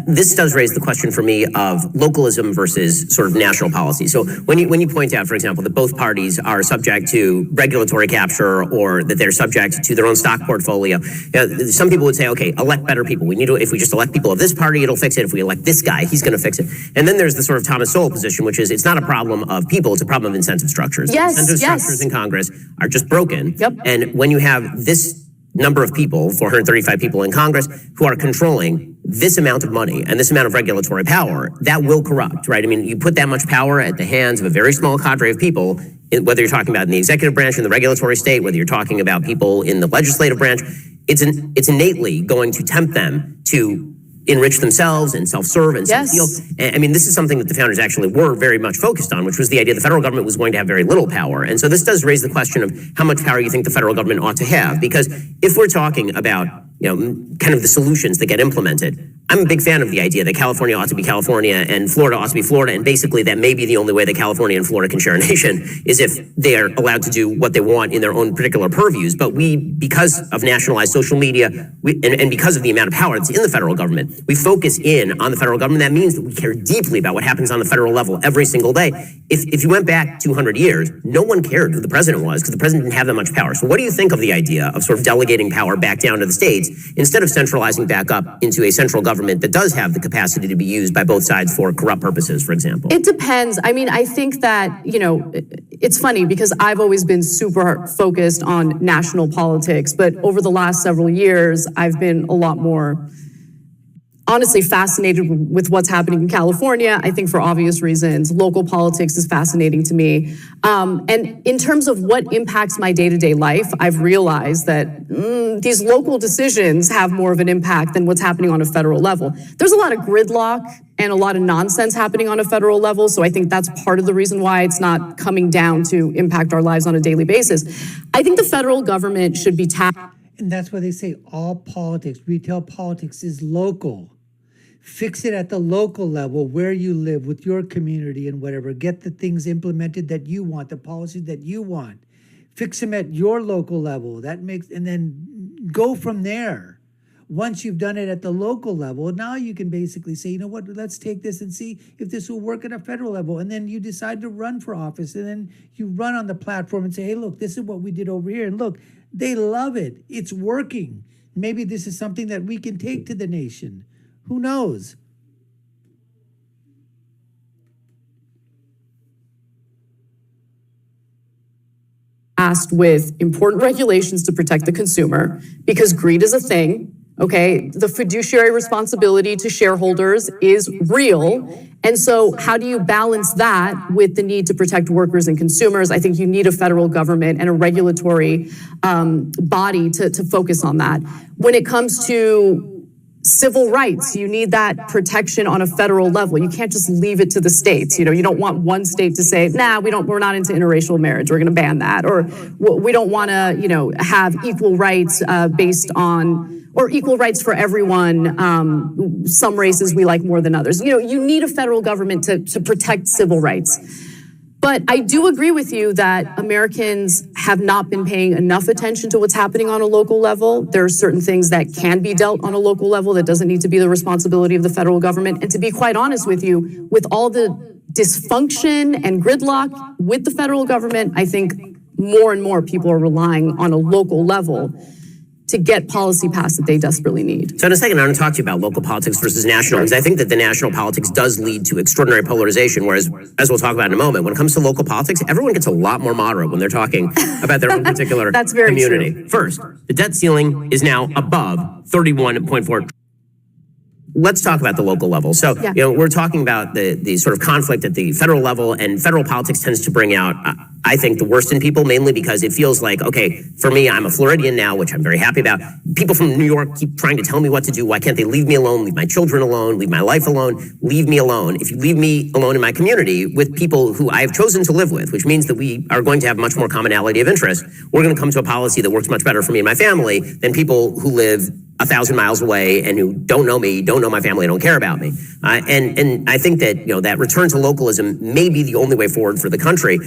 This does raise the question for me of localism versus sort of national policy. So when you point out, for example, that both parties are subject to regulatory capture or that they're subject to their own stock portfolio, some people would say, okay, elect better people. We need to, if we just elect people of this party, it'll fix it. If we elect this guy, he's going to fix it. And then there's the sort of Thomas Sowell position, which is it's not a problem of people, it's a problem of incentive structures. Yes, incentive structures in Congress are just broken. Yep. And when you have this number of people, 435 people in Congress, who are controlling this amount of money and this amount of regulatory power, that will corrupt, right? I mean, you put that much power at the hands of a very small cadre of people, whether you're talking about in the executive branch, in the regulatory state, whether you're talking about people in the legislative branch, it's innately going to tempt them to enrich themselves and self-serve and self-heal. I mean, this is something that the founders actually were very much focused on, which was the idea the federal government was going to have very little power. And so this does raise the question of how much power you think the federal government ought to have. Because if we're talking about, kind of the solutions that get implemented, I'm a big fan of the idea that California ought to be California and Florida ought to be Florida, and basically that may be the only way that California and Florida can share a nation is if they are allowed to do what they want in their own particular purviews. But we, because of nationalized social media and because of the amount of power that's in the federal government, we focus in on the federal government. That means that we care deeply about what happens on the federal level every single day. If you went back 200 years, no one cared who the president was because the president didn't have that much power. So what do you think of the idea of sort of delegating power back down to the states instead of centralizing back up into a central government that does have the capacity to be used by both sides for corrupt purposes, for example? It depends. I mean, I think that, it's funny because I've always been super focused on national politics, but over the last several years, I've been a lot more honestly fascinated with what's happening in California. I think for obvious reasons, local politics is fascinating to me. And in terms of what impacts my day-to-day life, I've realized that these local decisions have more of an impact than what's happening on a federal level. There's a lot of gridlock and a lot of nonsense happening on a federal level. So I think that's part of the reason why it's not coming down to impact our lives on a daily basis. I think the federal government should be tapped. And that's why they say all politics, retail politics is local. Fix it at the local level where you live with your community and whatever. Get the things implemented that you want, the policies that you want. Fix them at your local level. And then go from there. Once you've done it at the local level, now you can basically say, you know what, let's take this and see if this will work at a federal level. And then you decide to run for office. And then you run on the platform and say, hey, look, this is what we did over here. And look, they love it. It's working. Maybe this is something that we can take to the nation. Who knows? Asked with important regulations to protect the consumer because greed is a thing. Okay, the fiduciary responsibility to shareholders is real. And so how do you balance that with the need to protect workers and consumers? I think you need a federal government and a regulatory body to focus on that. When it comes to civil rights, you need that protection on a federal level. You can't just leave it to the states. You don't want one state to say, nah, we're not into interracial marriage. We're going to ban that. Or we don't want to, have equal rights based on, or equal rights for everyone. Some races we like more than others. You need a federal government to protect civil rights. But I do agree with you that Americans have not been paying enough attention to what's happening on a local level. There are certain things that can be dealt on a local level that doesn't need to be the responsibility of the federal government. And to be quite honest with you, with all the dysfunction and gridlock with the federal government, I think more and more people are relying on a local level to get policy passed that they desperately need. So in a second, I want to talk to you about local politics versus national, because I think that the national politics does lead to extraordinary polarization, whereas, as we'll talk about in a moment, when it comes to local politics, everyone gets a lot more moderate when they're talking about their own particular That's very community. True. First, the debt ceiling is now above 31.4. Let's talk about the local level. So, we're talking about the sort of conflict at the federal level, and federal politics tends to bring out, I think, the worst in people, mainly because it feels like, okay, for me, I'm a Floridian now, which I'm very happy about. People from New York keep trying to tell me what to do. Why can't they leave me alone, leave my children alone, leave my life alone, leave me alone? If you leave me alone in my community with people who I have chosen to live with, which means that we are going to have much more commonality of interest, we're going to come to a policy that works much better for me and my family than people who live 1,000 miles away and who don't know me, don't know my family, don't care about me. And I think that, that return to localism may be the only way forward for the country.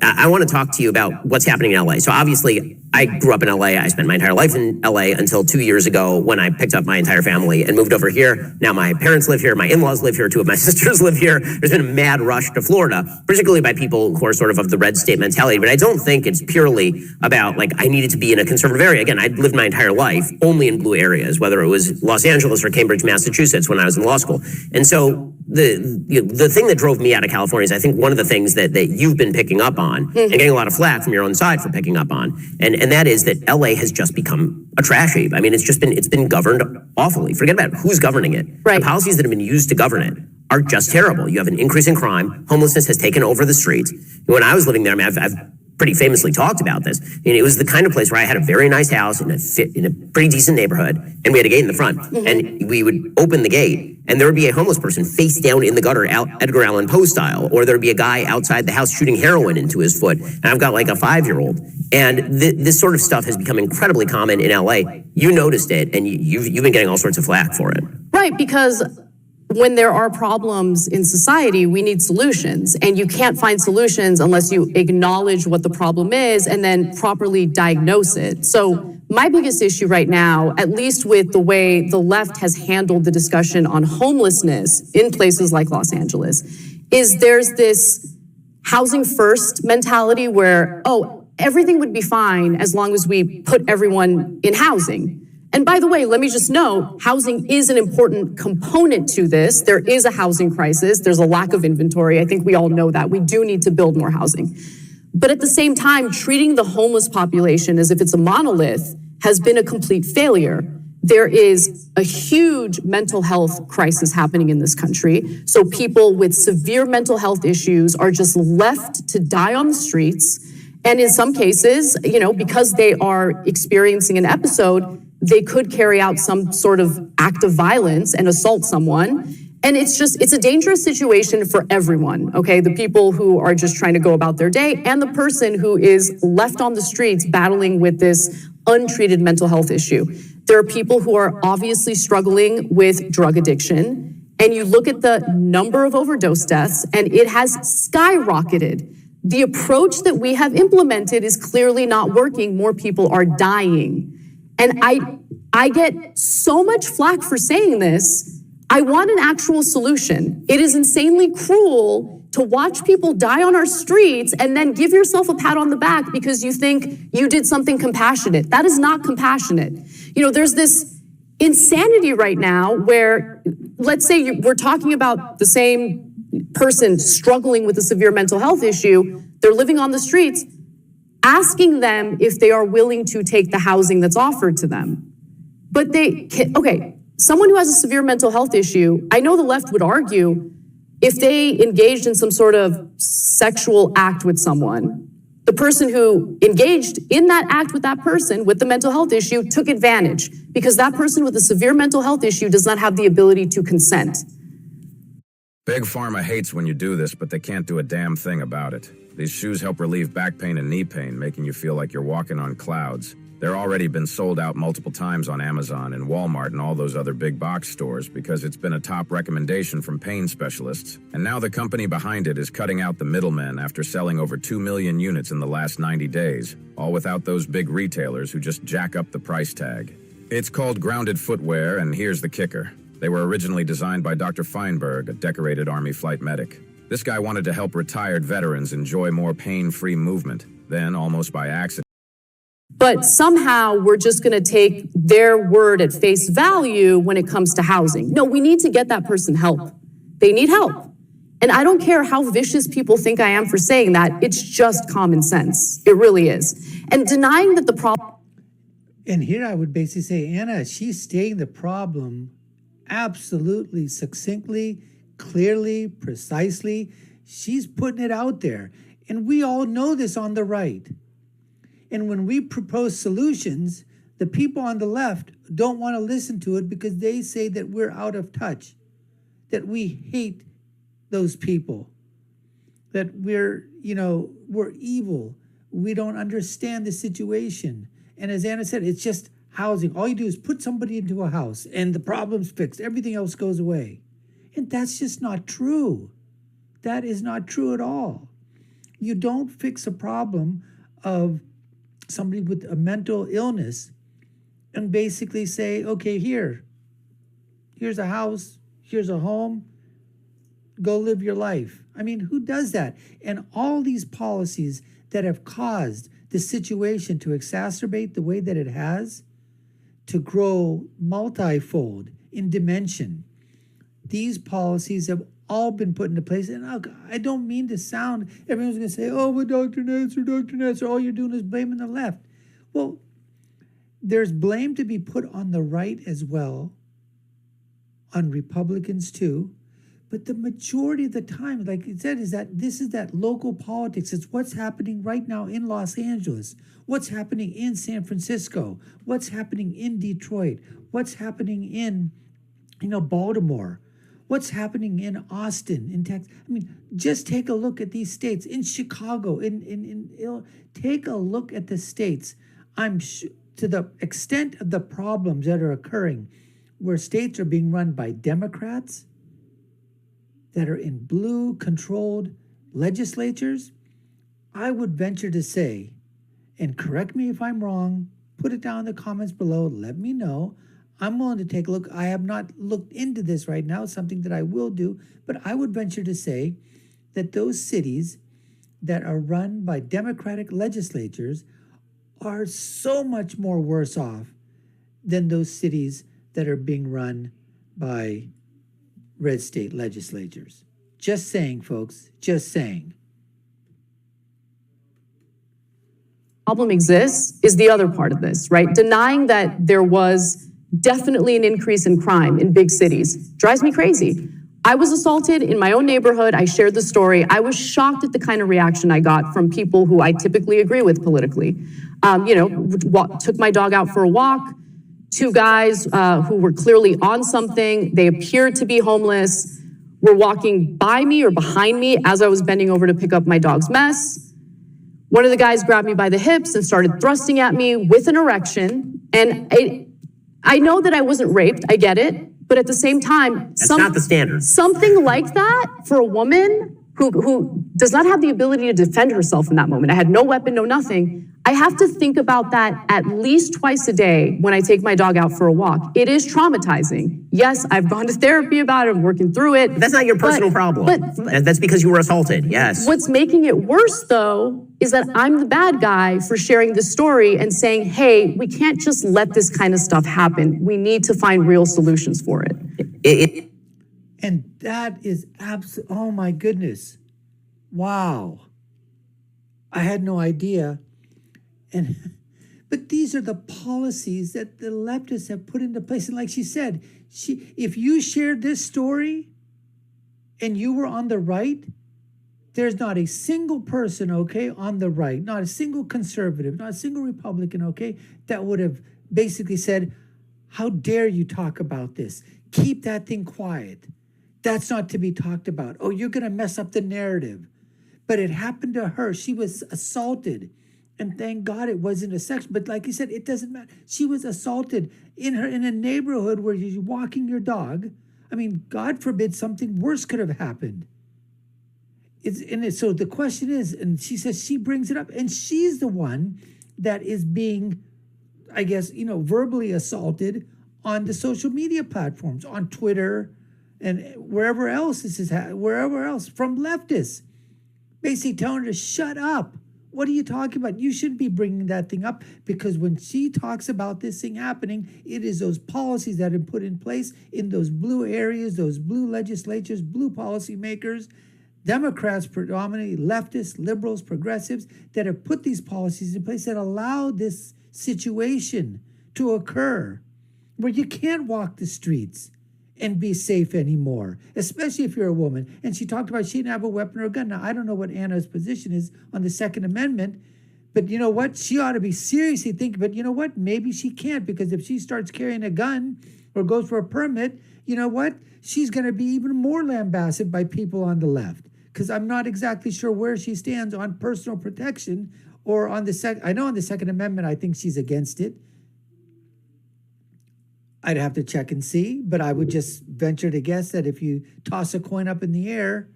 I I want to talk to you about what's happening in LA. So obviously, I grew up in LA. I spent my entire life in LA until 2 years ago when I picked up my entire family and moved over here. Now my parents live here, my in-laws live here, 2 of my sisters live here. There's been a mad rush to Florida, particularly by people who are sort of the red state mentality. But I don't think it's purely about like I needed to be in a conservative area. Again, I'd lived my entire life only in blue areas, whether it was Los Angeles or Cambridge, Massachusetts when I was in law school. And so the thing that drove me out of California is I think one of the things that you've been picking up on and getting a lot of flack from your own side for picking up on, and that is that LA has just become a trash heap. I mean, it's been governed awfully. Forget about who's governing it. Right. The policies that have been used to govern it are just terrible. You have an increase in crime. Homelessness has taken over the streets. When I was living there, I mean, I've pretty famously talked about this. And it was the kind of place where I had a very nice house in a pretty decent neighborhood, and we had a gate in the front. And we would open the gate, and there would be a homeless person face down in the gutter, Edgar Allan Poe style, or there'd be a guy outside the house shooting heroin into his foot. And I've got like a 5-year-old. And this sort of stuff has become incredibly common in LA. You noticed it, and you've been getting all sorts of flack for it. Right, because when there are problems in society, we need solutions. And you can't find solutions unless you acknowledge what the problem is and then properly diagnose it. So my biggest issue right now, at least with the way the left has handled the discussion on homelessness in places like Los Angeles, is there's this housing first mentality where, oh, everything would be fine as long as we put everyone in housing. And by the way, let me just note, housing is an important component to this. There is a housing crisis. There's a lack of inventory. I think we all know that. We do need to build more housing. But at the same time, treating the homeless population as if it's a monolith has been a complete failure. There is a huge mental health crisis happening in this country. So people with severe mental health issues are just left to die on the streets. And in some cases, because they are experiencing an episode, they could carry out some sort of act of violence and assault someone. And it's a dangerous situation for everyone, okay? The people who are just trying to go about their day and the person who is left on the streets battling with this untreated mental health issue. There are people who are obviously struggling with drug addiction, and you look at the number of overdose deaths, and it has skyrocketed. The approach that we have implemented is clearly not working. More people are dying. And I get so much flack for saying this. I want an actual solution. It is insanely cruel to watch people die on our streets and then give yourself a pat on the back because you think you did something compassionate. That is not compassionate. There's this insanity right now where, let's say we're talking about the same person struggling with a severe mental health issue. They're living on the streets. Asking them if they are willing to take the housing that's offered to them. But someone who has a severe mental health issue, I know the left would argue if they engaged in some sort of sexual act with someone, the person who engaged in that act with that person with the mental health issue took advantage because that person with a severe mental health issue does not have the ability to consent. Big Pharma hates when you do this, but they can't do a damn thing about it. These shoes help relieve back pain and knee pain, making you feel like you're walking on clouds. They're already been sold out multiple times on Amazon and Walmart and all those other big box stores because it's been a top recommendation from pain specialists. And now the company behind it is cutting out the middlemen after selling over 2 million units in the last 90 days, all without those big retailers who just jack up the price tag. It's called Grounded Footwear, and here's the kicker. They were originally designed by Dr. Feinberg, a decorated Army flight medic. This guy wanted to help retired veterans enjoy more pain-free movement. Then, almost by accident. But somehow we're just going to take their word at face value when it comes to housing. No, we need to get that person help. They need help. And I don't care how vicious people think I am for saying that. It's just common sense. It really is. And denying that the problem... And here I would basically say, Anna, she's stating the problem absolutely succinctly, clearly, precisely. She's putting it out there. And we all know this on the right. And when we propose solutions, the people on the left don't want to listen to it because they say that we're out of touch, that we hate those people, that we're evil. We don't understand the situation. And as Anna said, it's just housing. All you do is put somebody into a house and the problem's fixed. Everything else goes away. And that's just not true. That is not true at all. You don't fix a problem of somebody with a mental illness and basically say, okay, here's a house, here's a home, go live your life. I mean, who does that? And all these policies that have caused the situation to exacerbate the way that it has, to grow multifold in dimension, these policies have all been put into place. And I don't mean to sound, everyone's going to say, oh, but Dr. Netzer, all you're doing is blaming the left. Well, there's blame to be put on the right as well, on Republicans too. But the majority of the time, like it said, is that this is that local politics. It's what's happening right now in Los Angeles, what's happening in San Francisco, what's happening in Detroit, what's happening in, Baltimore, what's happening in Austin, in Texas. I mean, just take a look at these states, in Chicago, take a look at the states. To the extent of the problems that are occurring, where states are being run by Democrats that are in blue-controlled legislatures, I would venture to say, and correct me if I'm wrong, put it down in the comments below, let me know. I'm willing to take a look. I have not looked into this right now, something that I will do, but I would venture to say that those cities that are run by Democratic legislatures are so much more worse off than those cities that are being run by red state legislatures. Just saying, folks, just saying. Problem exists is the other part of this, right? Denying that there was definitely an increase in crime in big cities drives me crazy. I was assaulted in my own neighborhood. I shared the story. I was shocked at the kind of reaction I got from people who I typically agree with politically. Took my dog out for a walk. Two guys who were clearly on something. They appeared to be homeless, were walking by me or behind me as I was bending over to pick up my dog's mess. One of the guys grabbed me by the hips and started thrusting at me with an erection. And I know that I wasn't raped. I get it. But at the same time, That's not the standard. Something like that for a woman who does not have the ability to defend herself in that moment. I had no weapon, no nothing. I have to think about that at least twice a day when I take my dog out for a walk. It is traumatizing. Yes, I've gone to therapy about it. I'm working through it. But that's not your personal problem. That's because you were assaulted, yes. What's making it worse, though, is that I'm the bad guy for sharing this story and saying, hey, we can't just let this kind of stuff happen. We need to find real solutions for it. And that is absolutely, oh my goodness. Wow. I had no idea. But these are the policies that the leftists have put into place. And like she said, if you shared this story and you were on the right, there's not a single person, okay, on the right, not a single conservative, not a single Republican, okay, that would have basically said, how dare you talk about this? Keep that thing quiet. That's not to be talked about. Oh, you're going to mess up the narrative. But it happened to her. She was assaulted. And thank God it wasn't a sex. But like you said, it doesn't matter. She was assaulted in a neighborhood where you're walking your dog. I mean, God forbid something worse could have happened. So the question is, and she says she brings it up, and she's the one that is being, I guess, verbally assaulted on the social media platforms, on Twitter, and wherever else wherever else, from leftists, basically telling her to shut up. What are you talking about? You shouldn't be bringing that thing up, because when she talks about this thing happening, it is those policies that have been put in place in those blue areas, those blue legislatures, blue policymakers, Democrats predominantly, leftists, liberals, progressives, that have put these policies in place that allow this situation to occur, where you can't walk the streets and be safe anymore, especially if you're a woman. And she talked about she didn't have a weapon or a gun. Now, I don't know what Anna's position is on the Second Amendment, but you know what? She ought to be seriously thinking, but you know what? Maybe she can't, because if she starts carrying a gun or goes for a permit, you know what? She's going to be even more lambasted by people on the left, because I'm not exactly sure where she stands on personal protection or on the I know on the Second Amendment, I think she's against it. I'd have to check and see, but I would just venture to guess that if you toss a coin up in the air,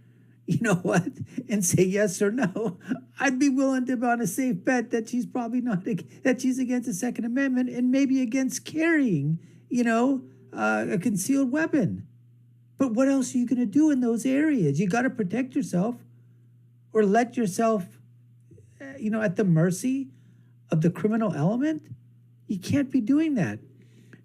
you know what, and say yes or no, I'd be willing to be on a safe bet that she's probably not, that she's against the Second Amendment and maybe against carrying, a concealed weapon. But what else are you going to do in those areas? You got to protect yourself or let yourself, at the mercy of the criminal element. You can't be doing that.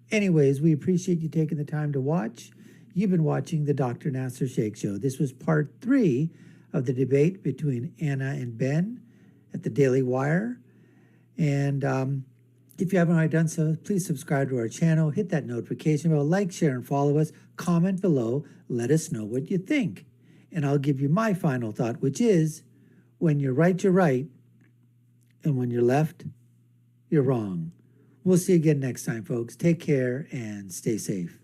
Anyways, we appreciate you taking the time to watch. You've been watching the Dr. Nasser Sheikh Show. This was part 3 of the debate between Anna and Ben at the Daily Wire. And if you haven't already done so, please subscribe to our channel, hit that notification bell, like, share, and follow us. Comment below. Let us know what you think. And I'll give you my final thought, which is, when you're right, you're right. And when you're left, you're wrong. We'll see you again next time, folks. Take care and stay safe.